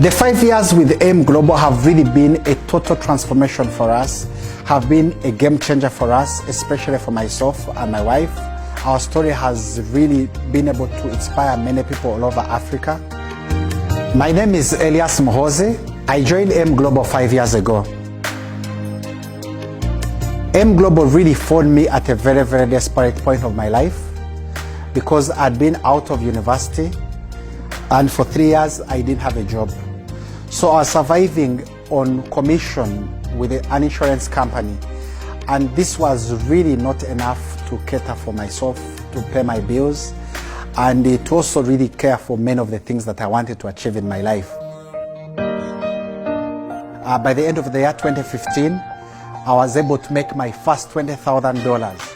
The 5 years with AIM Global have really been a total transformation for us, have been a game changer for us, especially for myself and my wife. Our story has really been able to inspire many people all over Africa. My name is ELIAS MUHOOZI. I joined AIM Global 5 years ago. AIM Global really found me at a very, very desperate point of my life because I'd been out of university and for 3 years I didn't have a job. So I was surviving on commission with an insurance company, and this was really not enough to cater for myself, to pay my bills, and to also really care for many of the things that I wanted to achieve in my life. By the end of the year 2015, I was able to make my first $20,000,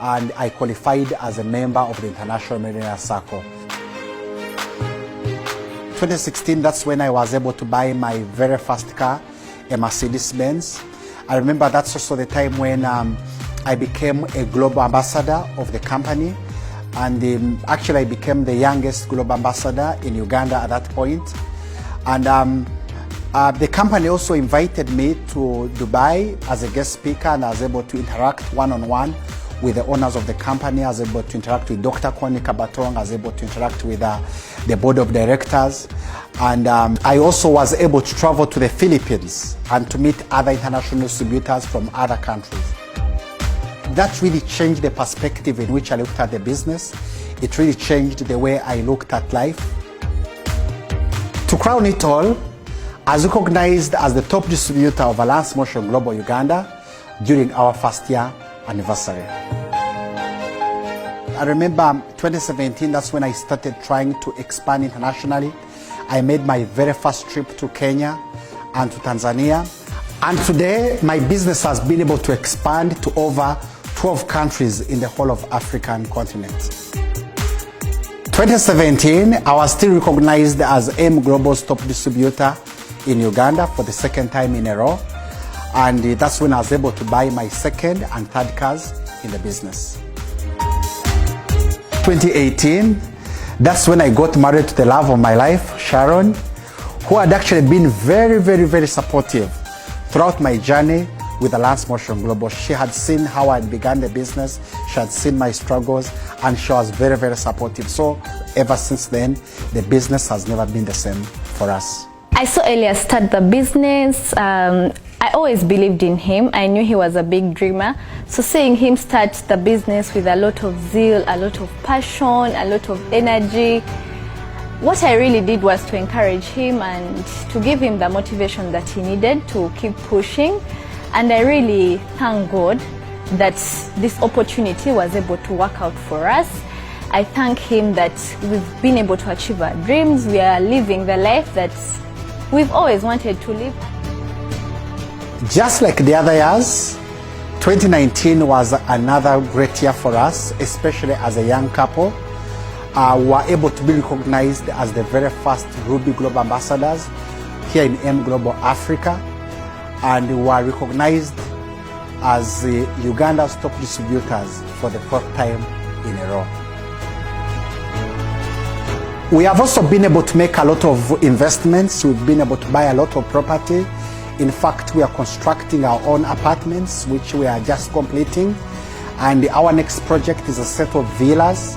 and I qualified as a member of the International Millionaire Circle. 2016, that's when I was able to buy my very first car, a Mercedes-Benz. I remember that's also the time when I became a global ambassador of the company, and actually I became the youngest global ambassador in Uganda at that point. And the company also invited me to Dubai as a guest speaker, and I was able to interact one-on-one with the owners of the company. I was able to interact with Dr. Connie Kabatong. I was able to interact with the board of directors. And I also was able to travel to the Philippines and to meet other international distributors from other countries. That really changed the perspective in which I looked at the business. It really changed the way I looked at life. To crown it all, I was recognized as the top distributor of ELIAS Motion Global Uganda during our first year anniversary. I remember 2017, that's when I started trying to expand internationally. I made my very first trip to Kenya and to Tanzania. And today, my business has been able to expand to over 12 countries in the whole of African continent. 2017, I was still recognized as AIM Global's top distributor in Uganda for the second time in a row. And that's when I was able to buy my second and third cars in the business. 2018, that's when I got married to the love of my life, Sharon, who had actually been very, very, very supportive throughout my journey with ELIAS Motion Global. She had seen how I began the business, she had seen my struggles, and she was very, very supportive. So ever since then, the business has never been the same for us. I saw ELIAS start the business. I always believed in him. I knew he was a big dreamer. So seeing him start the business with a lot of zeal, a lot of passion, a lot of energy, what I really did was to encourage him and to give him the motivation that he needed to keep pushing. And I really thank God that this opportunity was able to work out for us. I thank him that we've been able to achieve our dreams. We are living the life that we've always wanted to live. Just like the other years, 2019 was another great year for us, especially as a young couple. We were able to be recognized as the very first Ruby Global Ambassadors here in AIM Global Africa, and we were recognized as Uganda's top distributors for the fourth time in a row. We have also been able to make a lot of investments. We've been able to buy a lot of property. In fact, we are constructing our own apartments, which we are just completing. And our next project is a set of villas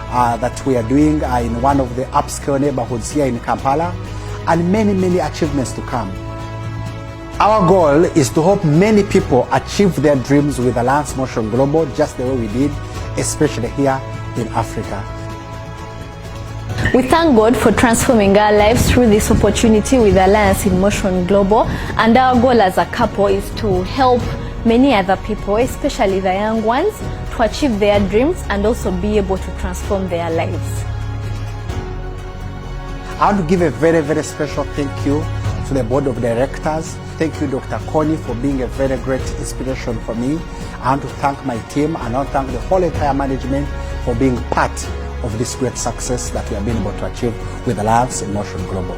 that we are doing in one of the upscale neighborhoods here in Kampala, and many, many achievements to come. Our goal is to help many people achieve their dreams with ELIAS Motion Global, just the way we did, especially here in Africa. We thank God for transforming our lives through this opportunity with ELIAS in Motion Global, and our goal as a couple is to help many other people, especially the young ones, to achieve their dreams and also be able to transform their lives. I want to give a very, very special thank you to the board of directors. Thank you, Dr. Connie, for being a very great inspiration for me. I want to thank my team, and I want to thank the whole entire management for being part of this great success that we have been able to achieve with ELIAS in Motion Global.